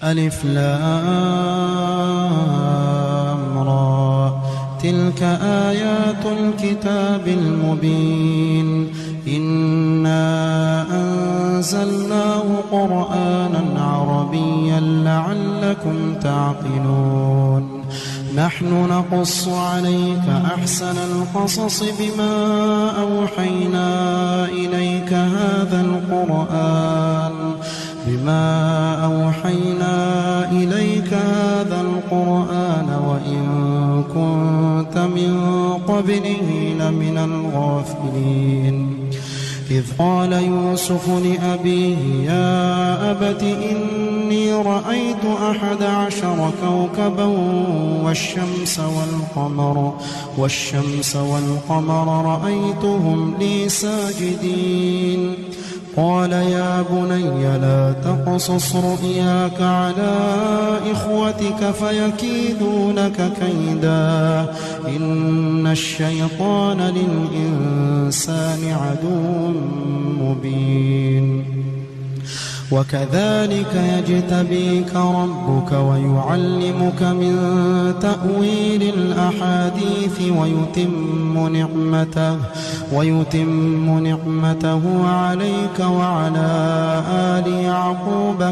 ألف لام را تلك آيات الكتاب المبين إنا أنزلناه قرآنا عربيا لعلكم تعقلون نحن نقص عليك أحسن القصص بما أوحينا إليك هذا القرآن وإن كنت من قبله لمن الغافلين إذ قال يوسف لأبيه يا أبت إني رأيت 11 كوكبا والشمس والقمر رأيتهم لي ساجدين قال يا بني لا تقصص رؤياك على إخوتك فيكيدوا لك كيدا إن الشيطان للإنسان عدو مبين وكذلك يجتبيك ربك ويعلمك من تأويل الأحاديث ويتم نعمته عليك وعلى آل يعقوب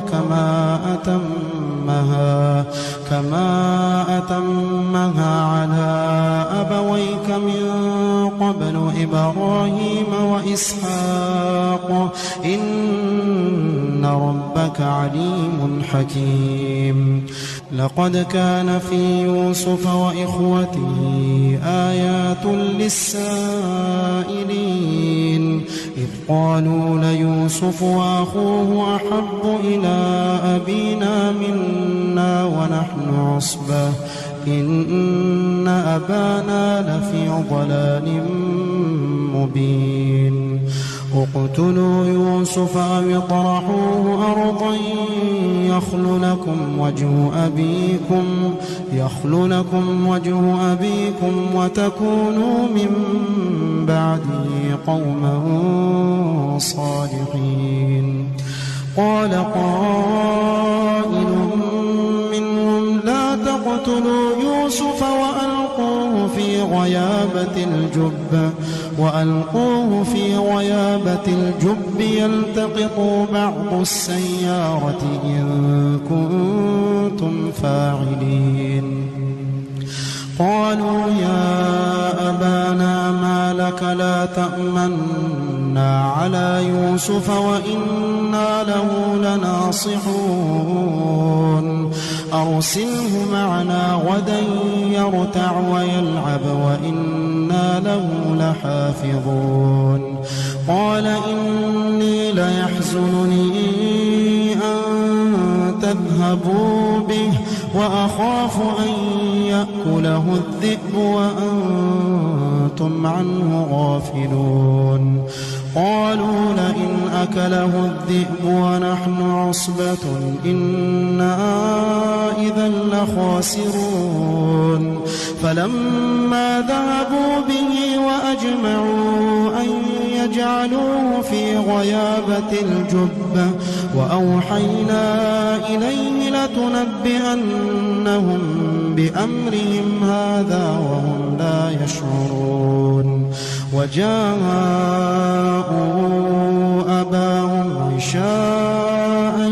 كما أتمها على أبويك من قبل إبراهيم وإسحاق إن ربك عليم حكيم لقد كان في يوسف وإخوته آيات للسائلين إذ قالوا ليوسف وأخوه أحب إلى أبينا منا ونحن عصبة إن أبانا لفي ضلال مبين اقتلوا يوسف أو اطرحوه أرضا يخل لكم وجه أبيكم وتكونوا من بعده قوما صالحين قال قائل منهم لا تقتلوا يوسف وألقوه في غيابة الجب يلتقطوا بعض السيارة إن كنتم فاعلين قالوا يا أبانا ما لك لا تأمنا على يوسف وإنا له لناصحون أرسله معنا غدا يرتع ويلعب وإنا له لحافظون قال إني ليحزنني أن تذهبوا به وأخاف أن يأكله الذئب وأنتم عنه غافلون قالوا لئن أكله الذئب ونحن عصبة إنا إذا لخاسرون فلما ذهبوا به وأجمعوا أن يجعلوه في غيابة الجب وأوحينا إليه لتنبئنهم بأمرهم هذا وهم لا يشعرون وجاءوا أباهم عشاء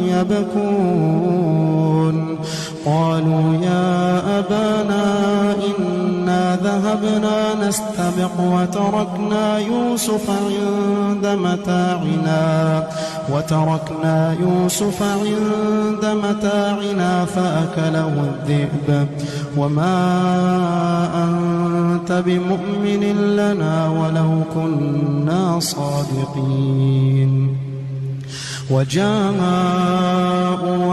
يبكون قالوا يا أبانا إنا ذهبنا نستبق وتركنا يوسف عند متاعنا فأكله الذئب وما أنت بمؤمن لنا ولو كنا صادقين وجاءوا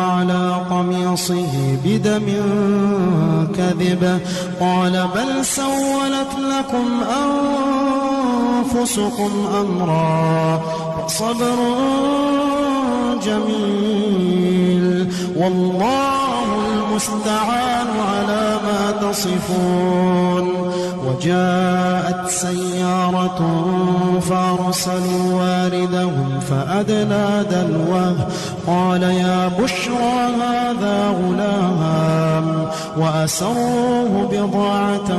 على قميصه بدم كذب قال بل سولت لكم أنفسكم أمرا صبر جميل والله المستعان على ما تصفون وجاءت سيارة فأرسلوا واردهم فأدلى دلوه قال يا بشرى هذا غلام وأسروه بضاعة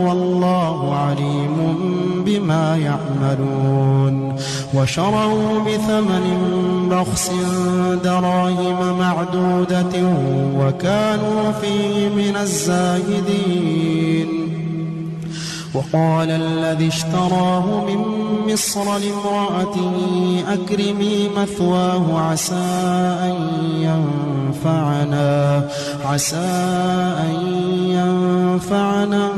والله عليم بما يعملون وشروا بثمن بخس دراهم معدودة وكانوا فيه من الزاهدين وقال الذي اشتراه من مصر لامرأته أكرمي مثواه عسى أن ينفعنا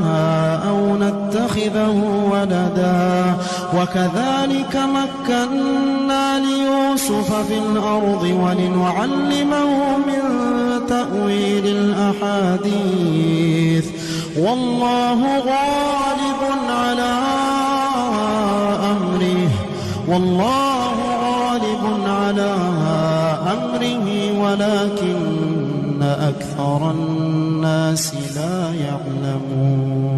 أو نتخذه ولدا وكذلك مكنا ليوسف في الأرض ولنعلمه من تأويل الأحاديث والله غالب على أمره ولكن أكثر الناس لا يعلمون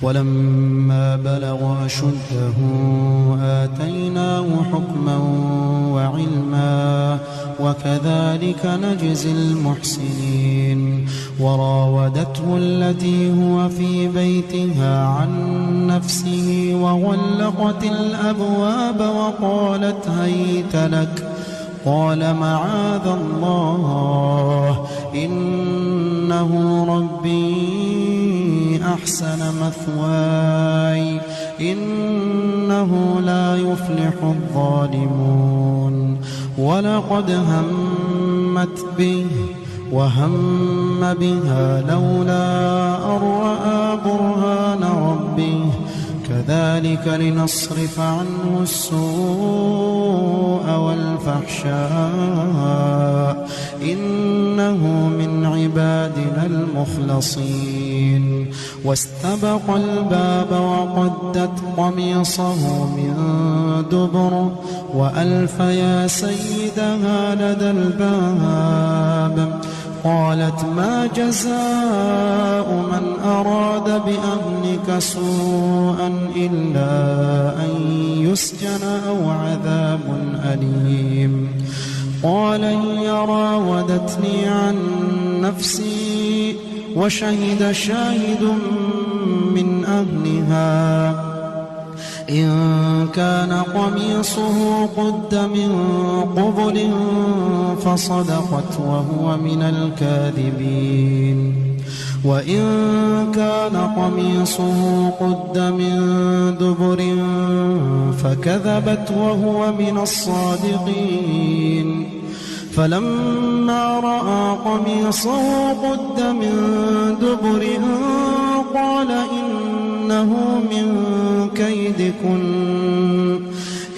ولما بلغ أشده آتيناه حكما وعلما وكذلك نجزي المحسنين وراودته التي هو في بيتها عن نفسه وغلقت الأبواب وقالت هيت لك قال معاذ الله إنه ربي أحسن مثواي إنه لا يفلح الظالمون ولقد همت به وهم بها لولا أن رأى برهان ربه كذلك لنصرف عنه السوء والفحشاء إنه من عبادنا المخلصين واستبق الباب وقدت قميصه من دبر وألف يا سيدها لدى الباب قالت ما جزاء من أراد بأهلك سوءا إلا أن يسجن أو عذاب أليم قال هي راودتني عن نفسي وشهد شاهد من أهلها إن كان قميصه قد من قبل فصدقت وهو من الكاذبين وإن كان قميصه قد من دبر فكذبت وهو من الصادقين فلما رأى قميصه قد من دبر قال إنه من كيدكن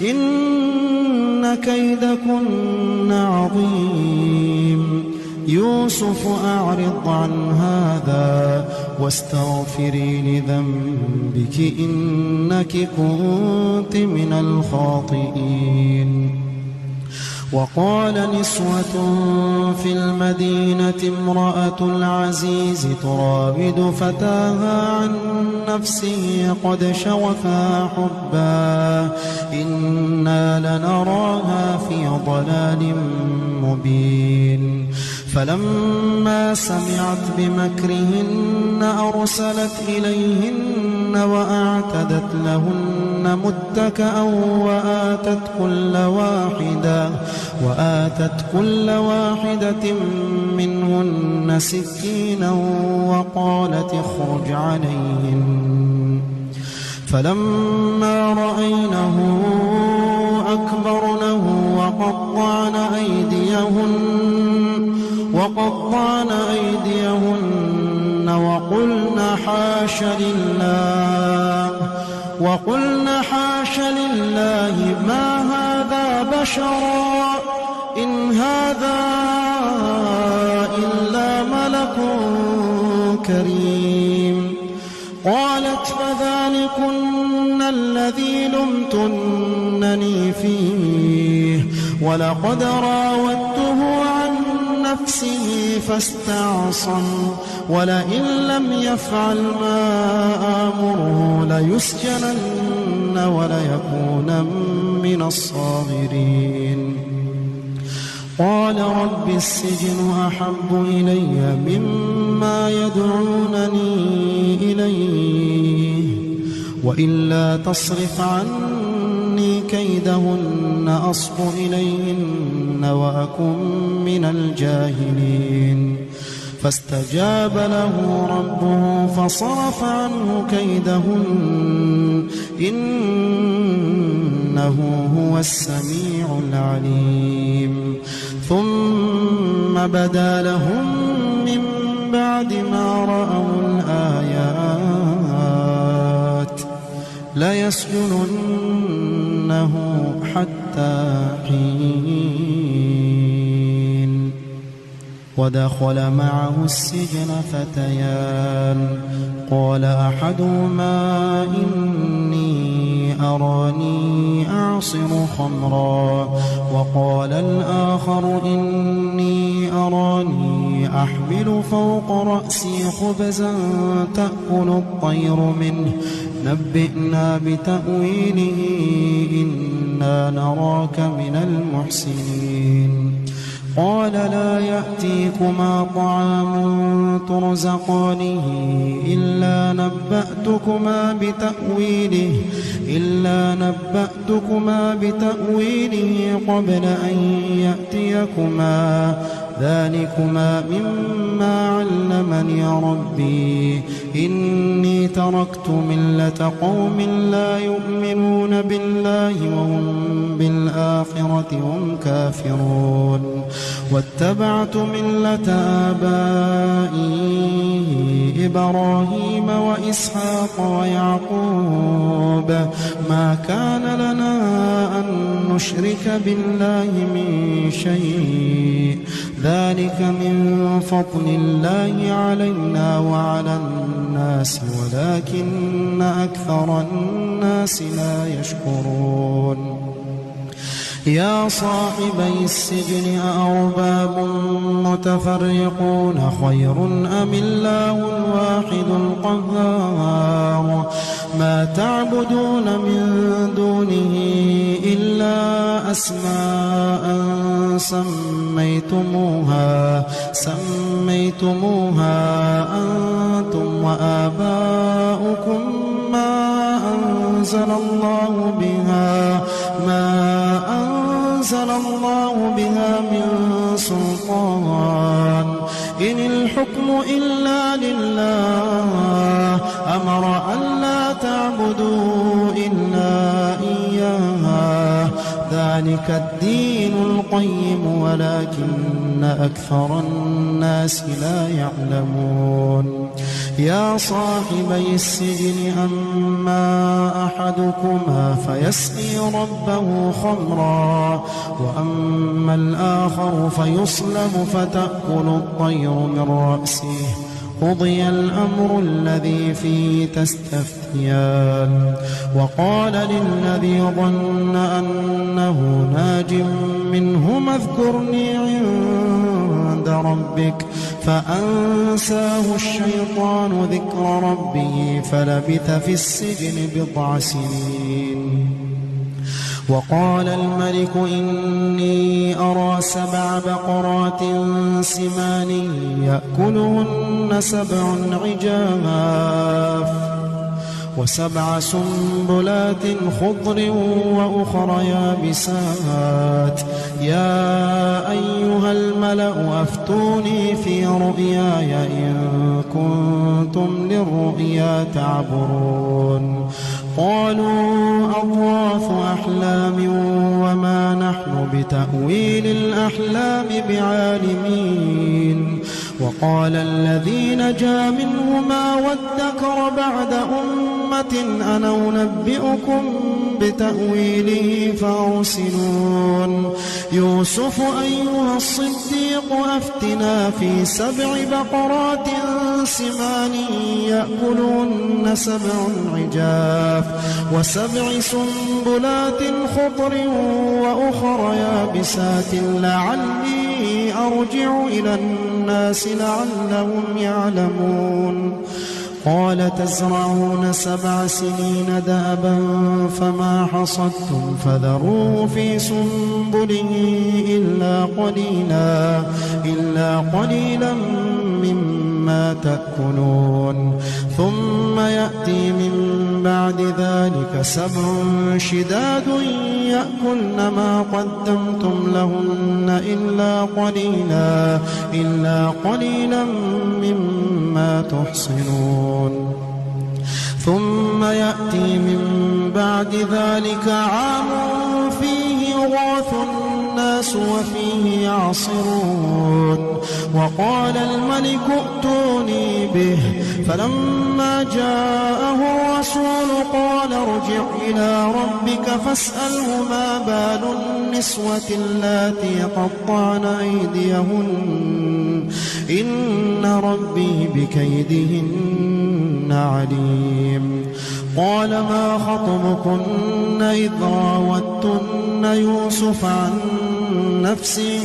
إن كيدكن عظيم يوسف أعرض عن هذا واستغفري لذنبك إنك كنت من الخاطئين وقال نسوة في المدينة امرأة العزيز تراود فتاها عن نفسه قد شغفها حبا إنا لنراها في ضلال مبين فلما سمعت بمكرهن أرسلت إليهن وأعتدت لهن متكأ وآتت كل واحدة منهن سكينا وقالت اخرج عليهن فلما رأينه أكبرنه وقطعن أيديهن وقلن حاش لله ما هذا بشرا إن هذا إلا ملك كريم قالت فذلكن الذي لمتنني فيه ولقد راودته عن نفسه فاستعصم ولئن لم يفعل ما آمره ليسجنن وليكونن من الصاغرين قال رب السجن أحب إلي مما يدعونني إليه وإلا تصرف عني كيدهن أصب إليهن وأكن من الجاهلين فاستجاب له ربه فصرف عنه كيدهن إنه هو السميع العليم ثم بدا لهم من بعد ما رأوا الآيات ليسجننه حتى حين ودخل معه السجن فتيان قال أحدهما إني أراني أعصر خمرا وقال الآخر إني أراني أحمل فوق رأسي خبزا تأكل الطير منه نبئنا بتأويله إنا نراك من المحسنين قال لا يأتيكما طعام ترزقانه إلا نبأتكما بتأويله قبل أن يأتيكما ذلكما مما علمني ربي إني تركت ملة قوم لا يؤمنون بالله وهم بالآخرة هم كافرون واتبعت ملة آبائي إبراهيم وإسحاق ويعقوب ما كان لنا أن نشرك بالله من شيء ذلك من فضل الله علينا وعلى الناس ولكن أكثر الناس لا يشكرون يا صاحبي السجن أأرباب متفرقون خير أم الله الواحد القهار ما تعبدون من دونه إلا أسماء سميتموها أنتم وآباؤكم ما أنزل الله بها من سلطان إن الحكم إلا لله أمر ألا تعبدوا إلا إياه ذلك الدين القيم ولكن أكثر الناس لا يعلمون يا صاحبي السجن أما أحدكما فيسقي ربه خمرا وأما الآخر فيصلب فتأكل الطير من رأسه قضي الأمر الذي فيه تستفتيان وقال للذي ظن أنه ناج منهما اذكرني عند ربك فأنساه الشيطان ذكر ربه فلبث في السجن بضع سنين وقال الملك إني أرى 7 بقرات سمان يأكلهن 7 عجاف و7 سنبلات خضر وأخر يابسات يا أيها الملأ أفتوني في رؤياي إن كنتم للرؤيا تعبرون قالوا أضغاث أحلام وما نحن بتأويل الأحلام بعالمين وقال الذي نجا منهما وادكر بعد أمة أنا أنبئكم بتأويله فأرسلون يوسف أيها الصديق أفتنا في 7 بقرات سمان يأكلهن 7 عجاف و7 سنبلات خضر وأخر يابسات لعلي أرجع إلى الناس لعلهم يعلمون قال تزرعون 7 سنين دأبا فما حصدتم فذروه في سنبله إلا قليلا مما تأكلون ثم يأتي من بعد ذلك 7 شداد يأكلن ما قدمتم لهن إلا قليلا مما تحصنون ثم يأتي من بعد ذلك عام فيه يغاث الناس وفيه يعصرون وقال الملك ائتوني به فلما جاءه الرسول قال ارجع إلى ربك فاسأله ما بال النسوة اللاتي قطعن أيديهن إن ربي بكيدهن عليم قال ما خطبكن إذ راوتن يوسف عن نفسه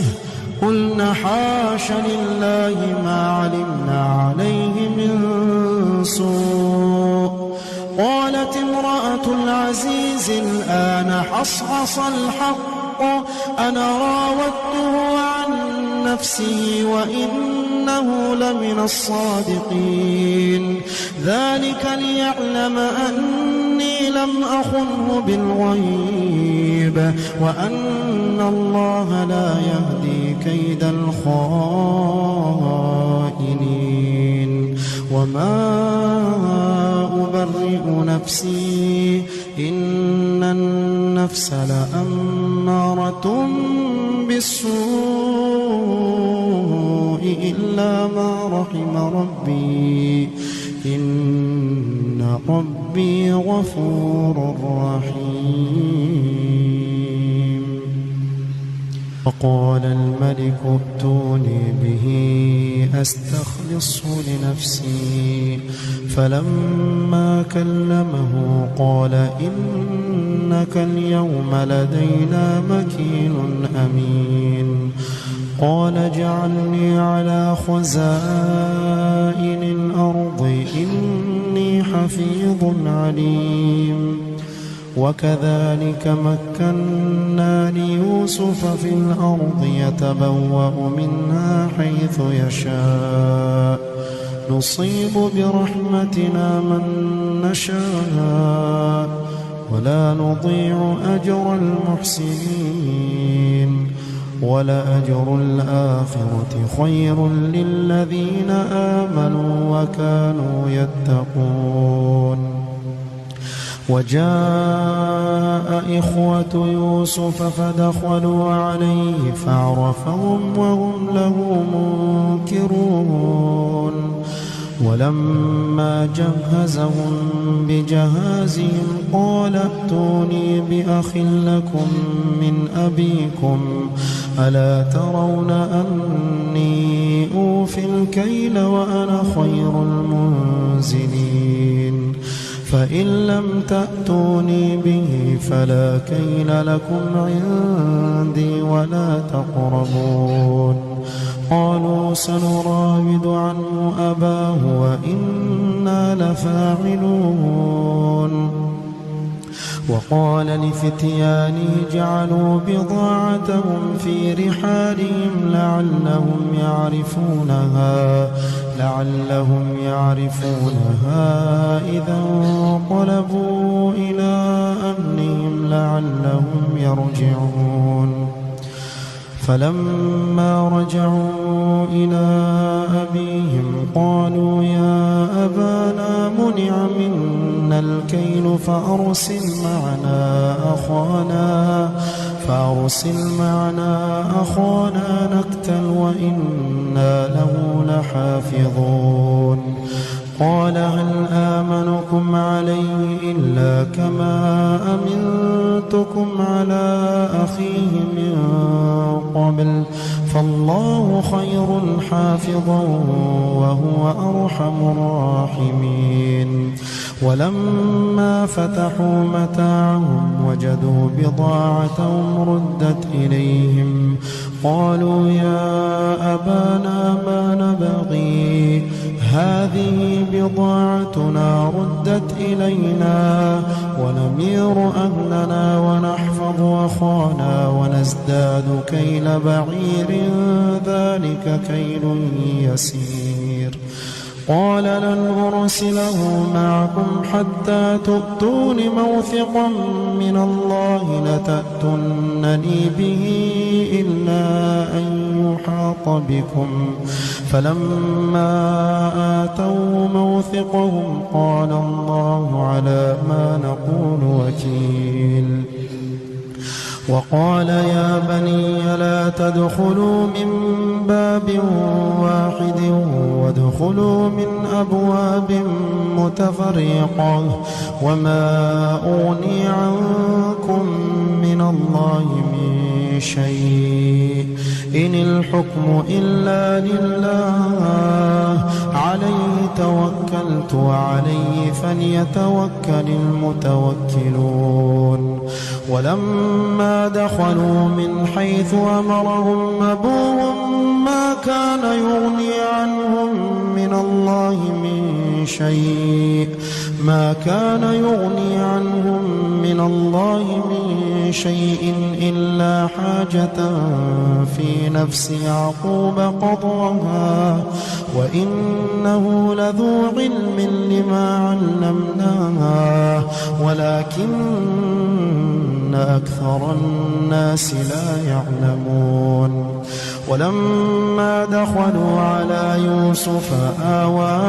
قلنا حاش لله ما علمنا عليه من سوء قالت امرأة العزيز الآن حصحص الحق أنا راودته عن نفسه وإنه لمن الصادقين ذلك ليعلم أني لم أخنه بالغيب وأن الله لا يهدي كيد الخائنين وما أبرئ نفسي إن النفس لأمارة بالسوء إلا ما رحم ربي إن ربي غفور رحيم وقال الملك ائتوني به أستخلصه لنفسي فلما كلمه قال إنك اليوم لدينا مكين أمين قال اجعلني على خزائن الأرض إني حفيظ عليم وكذلك مكنا ليوسف في الأرض يتبوأ منها حيث يشاء نصيب برحمتنا من نشاء ولا نضيع أجر المحسنين ولأجر الآخرة خير للذين آمنوا وكانوا يتقون وجاء إخوة يوسف فدخلوا عليه فعرفهم وهم له منكرون ولما جهزهم بجهازهم قال ائتوني بأخ لكم من أبيكم ألا ترون أني أوفي الكيل وأنا خير المنزلين فإن لم تأتوني به فلا كيل لكم عندي ولا تقربون قالوا سنراود عنه أباه وإنا لفاعلون وقال لفتيانه جعلوا بضاعتهم في رحالهم لعلهم يعرفونها إذا انقلبوا إلى أهلهم لعلهم يرجعون فلما رجعوا إلى أبيهم قالوا يا أبانا منع منا الكيل فأرسل معنا أخانا نكتل وإنا له لحافظون قال هل آمنكم عليه إلا كما أمنتكم على أخيه من قبل فالله خير حافظا وهو أرحم الراحمين ولما فتحوا متاعهم وجدوا بضاعتهم ردت إليهم قالوا يا أبانا ما نبغي هذه بضاعتنا ردت إلينا ونمير أهلنا ونحفظ أخانا ونزداد كيل بعير ذلك كيل يسير. قال لن أرسله معكم حتى تؤتون موثقا من الله لتأتونني به إلا أن يحاط بكم. فلما آتوا موثقهم قال الله على ما نقول وكيل. وقال يا بني لا تدخلوا من باب واحد وادخلوا من أبواب متفرقة وما أغني عنكم من الله من شيء إن الحكم إلا لله عليه توكلت وعليه فليتوكل المتوكلون. ولما دخلوا من حيث أمرهم أبوهم ما كان يغني عنهم من الله من شيء إلا حاجة في نفس يعقوب قضاها وإنه لذو علم لما علمناه ولكن أكثر الناس لا يعلمون. ولما دخلوا على يوسف آوى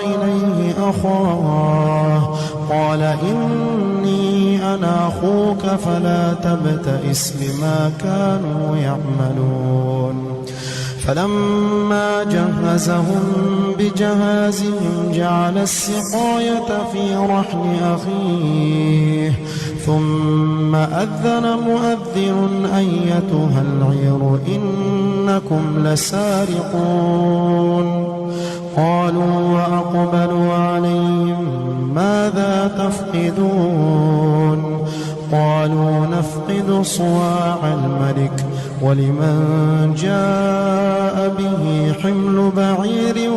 إليه أخاه قال إني أنا أخوك فلا تبتئس بما كانوا يعملون. فلما جهزهم بجهازهم جعل السقاية في رحل أخيه ثم أذن مؤذن أيتها العير إنكم لسارقون. قالوا وأقبلوا عليهم ماذا تفقدون؟ قالوا نفقد صواع الملك ولمن جاء به حمل بعير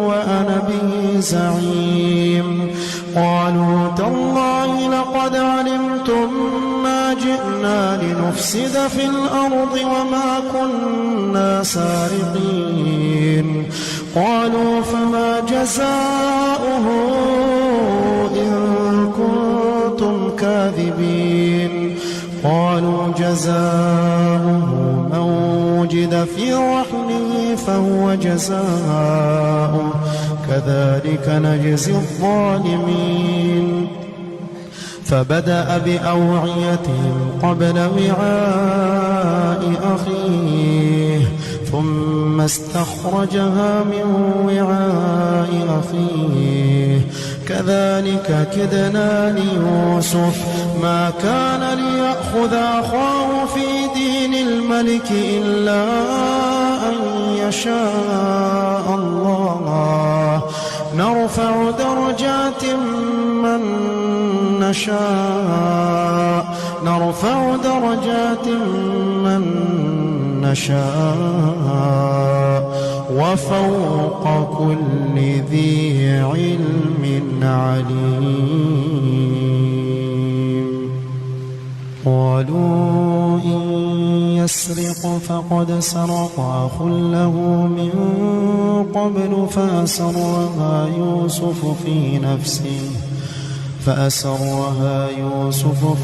وأنا به زعيم. قالوا تالله لقد علمتم ما جئنا لنفسد في الأرض وما كنا سارقين. قالوا فما جزاؤه إن كنتم كاذبين؟ قالوا جزاؤه من وجد في رحله فهو جزاؤه كذلك نجزي الظالمين. فبدأ بأوعيتهم قبل وعاء أخيه ثم استخرجها من وعاء أخيه كذلك كدنا ليوسف ما كان ليأخذ أخاه في دين الملك إلا أن يشاء الله نرفع درجات من نشاء وفوق كل ذي علم عليم. قالوا إن يسرق فقد سرق أخ له من قبل فأسرها يوسف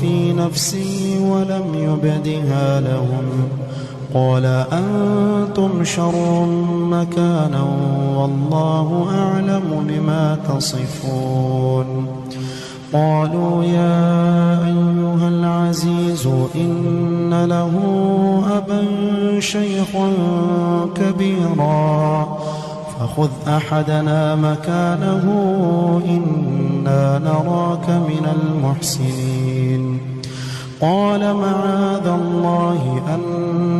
في نفسه ولم يبدها لهم. قال أنتم شر مكانا والله أعلم بما تصفون. قالوا يا أيها العزيز إن له أبا شيخا كبيرا فخذ أحدنا مكانه إنا نراك من المحسنين. قال معاذ الله أن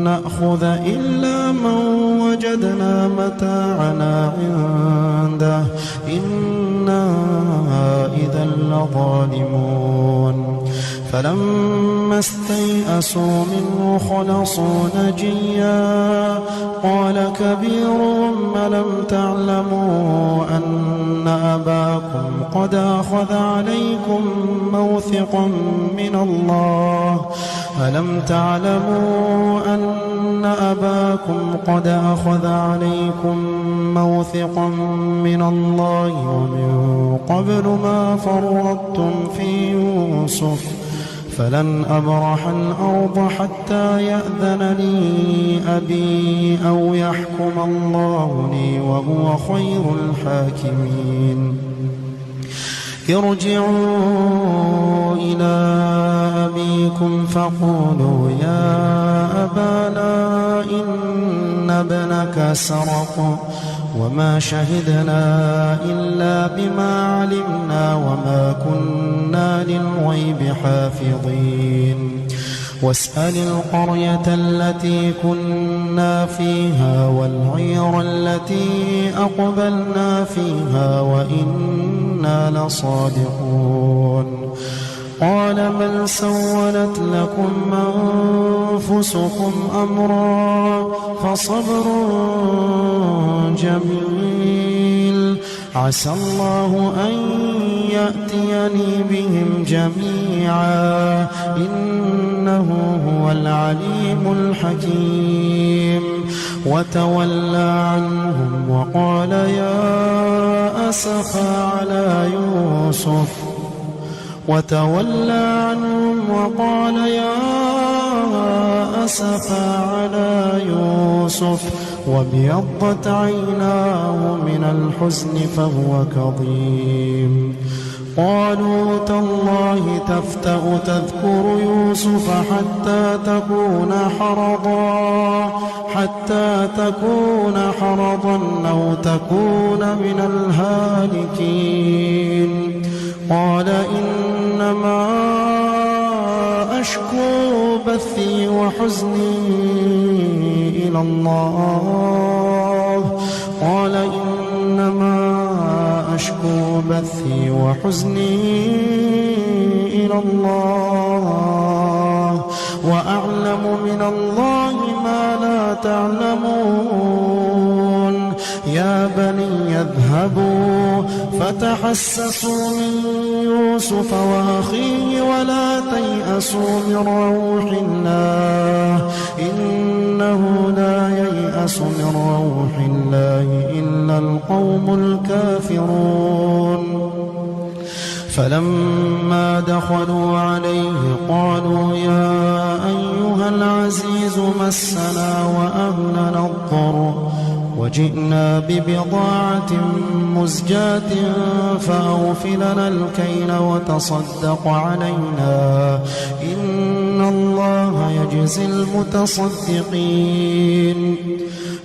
نأخذ إلا من وجدنا متاعنا عنده إنا إذا لظالمون. فلما استيئسوا منه خلصوا نجيا قال كبيرهم ألم تعلموا أن أباكم قد أخذ عليكم موثقا من الله ألم تعلموا أن أباكم قد أخذ عليكم موثقا من الله ومن قبل ما فرطتم في يوسف فلن أبرح الأرض حتى يأذن لي أبي أو يحكم الله لي وهو خير الحاكمين ارجعوا إلى أبيكم فقولوا يا أبانا إن ابنك سرق وما شهدنا إلا بما علمنا وما كنا للغيب حافظين واسأل القرية التي كنا فيها والعير التي أقبلنا فيها وإنا لصادقون قال بل سولت لكم أنفسكم أمرا فصبر جميل عسى الله أن يأتيني بهم جميعا إنه هو العليم الحكيم وتولى عنهم وقال يا أسفا على يوسف وتولى عنهم وقال يا أسفا على يوسف وابيضت عيناه من الحزن فهو كظيم قالوا تالله تفتأ تذكر يوسف حتى تكون حرضا أو تكون من الهالكين قال إنما أشكو بثي وحزني إلى الله قال إنما أشكو بثي وحزني إلى الله وأعلم من الله ما لا تعلمون يا بني اذهبوا فتحسسوا من يوسف وأخيه ولا تيأسوا من روح الله إنه لا ييأس من روح الله إلا القوم الكافرون فلما دخلوا عليه قالوا يا أيها العزيز مسنا وأهلنا الضر وجئنا ببضاعة مزجاة فأوف لنا الكيل وتصدق علينا إن الله يجزي المتصدقين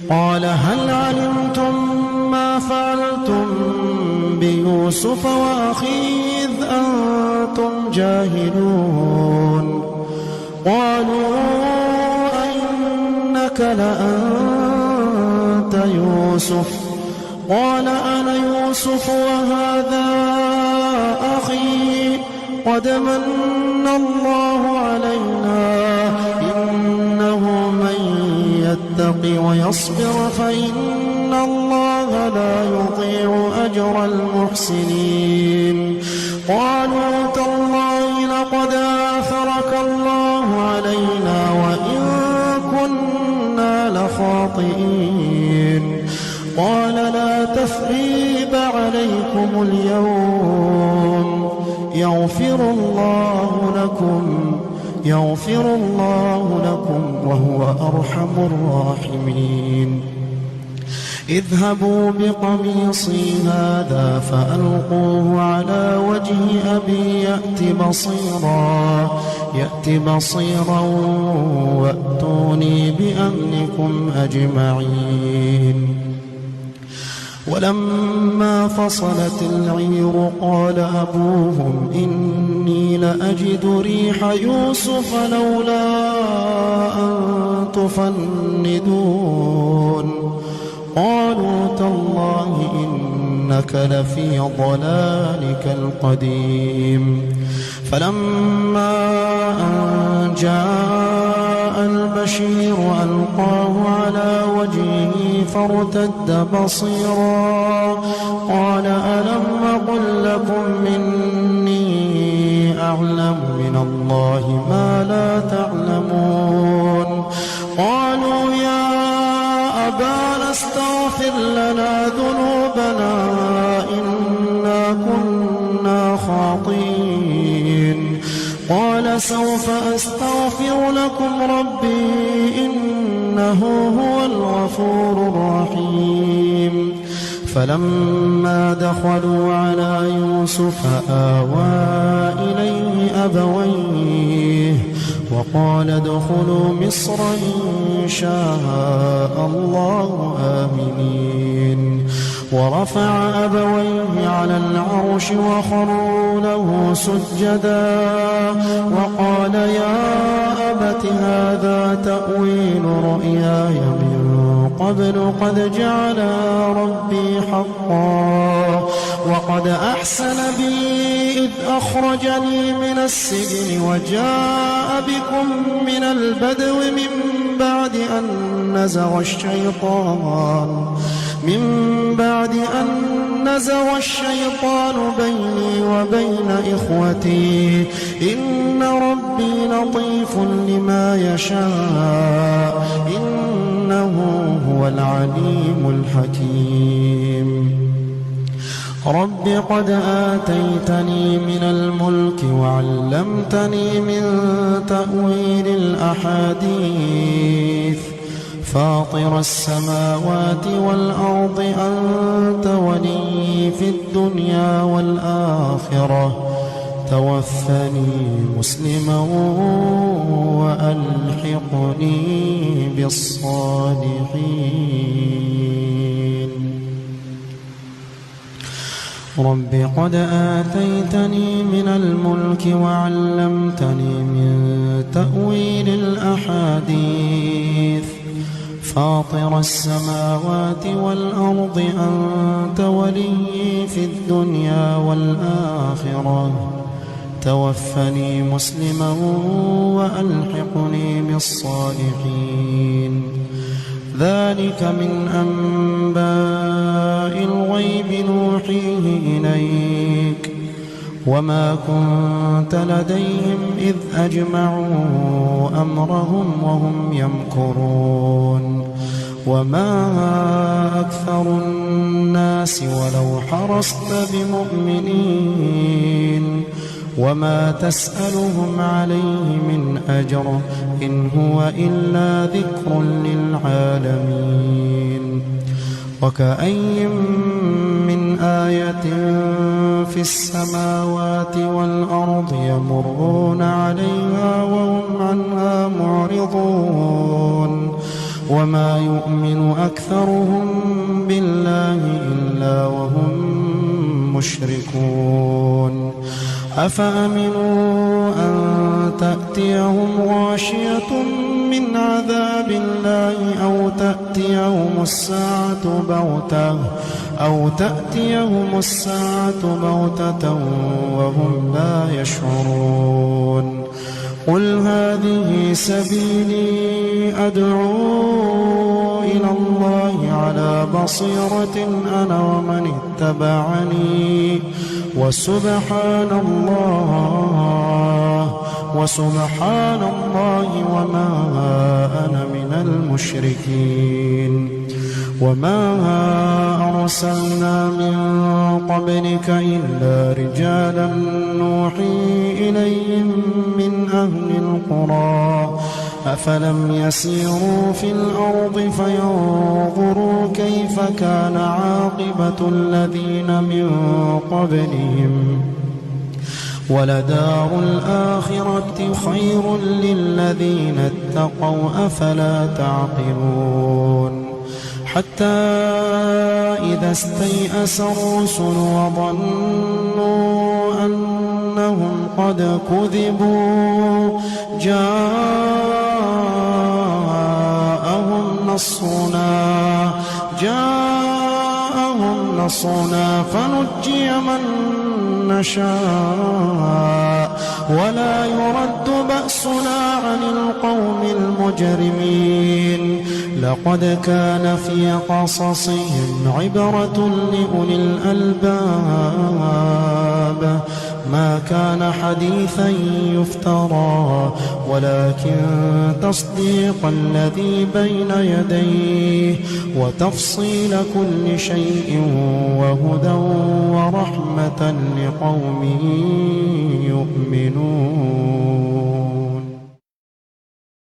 قال هل علمتم ما فعلتم بيوسف وأخيه إذ أنتم جاهلون قالوا أئنك لأنت يوسف قال أنا يوسف وهذا أخي قد من الله علينا إنه من يتق ويصبر فإن الله لا يضيع أجر المحسنين قالوا تالله لقد آثرك الله علينا وإن كنا لخاطئين قال لا تثريب عليكم اليوم يغفر الله لكم وهو أرحم الراحمين اذهبوا بقميصي هذا فألقوه على وجه أبي يأت بصيرا وأتوني بأهلكم أجمعين ولما فصلت العير قال أبوهم إني لأجد ريح يوسف لولا أن تفندون قالوا تالله إنك لفي ضلالك القديم فلما أن جاء البشير ألقاه على وجهه فارتد بصيرا قال ألم أقل لكم إني أعلم من الله ما لا تعلمون قالوا يا أبانا استغفر لنا ذنوبنا إنا كنا خاطئين قال سوف أستغفر لكم ربي إنه هو الغفور الرحيم فلما دخلوا على يوسف آوى إليه أبويه وقال ادخلوا مصر إن شاء الله آمنين ورفع أبويه على العرش وخروا له سجدا وقال يا أبت هذا تأويل رؤياي من قبل قد جعل ربي حقا وقد أحسن بي إذ أخرجني من السجن وجاء بكم من البدو من بعد أن نزغ الشيطان بيني وبين إخوتي إن ربي لطيف لما يشاء إنه هو العليم الحكيم رب قد آتيتني من الملك وعلمتني من تأويل الأحاديث فاطر السماوات والأرض أنت ولي في الدنيا والآخرة توفني مسلما وألحقني بالصالحين رب قد آتيتني من الملك وعلمتني من تأويل الأحاديث فاطر السماوات والأرض أنت ولي في الدنيا والآخرة توفني مسلما وألحقني بالصالحين ذلك من أنباء الغيب نوحيه إليك وما كنت لديهم إذ أجمعوا أمرهم وهم يمكرون وما أكثر الناس ولو حرصت بمؤمنين وما تسألهم عليه من أجر إن هو إلا ذكر للعالمين وكأي من آية في السماوات والأرض يمرون عليها وهم عنها معرضون وما يؤمن أكثرهم بالله إلا وهم مشركون أفأمنوا أن تأتيهم غاشية من عذاب الله أو تأتيهم الساعة بغتة وهم لا يشعرون قل هذه سبيلي أدعو إلى الله على بصيرة أنا ومن اتبعني وسبحان الله وما أنا من المشركين وما أرسلنا من قبلك إلا رجالا نوحي إليهم من أهل القرى أفلم يسيروا في الأرض فينظروا كيف كان عاقبة الذين من قبلهم ولدار الآخرة خير للذين اتقوا أفلا تعقلون حتى إذا استيأس الرسل وظنوا أنهم قد كذبوا جاءهم نصرنا فنجي من نشاء ولا يرد بأسنا عن القوم المجرمين لقد كان في قصصهم عبرة لأولي الألباب ما كان حديثا يفترى ولكن تصديق الذي بين يديه وتفصيل كل شيء وهدى ورحمة لقوم يؤمنون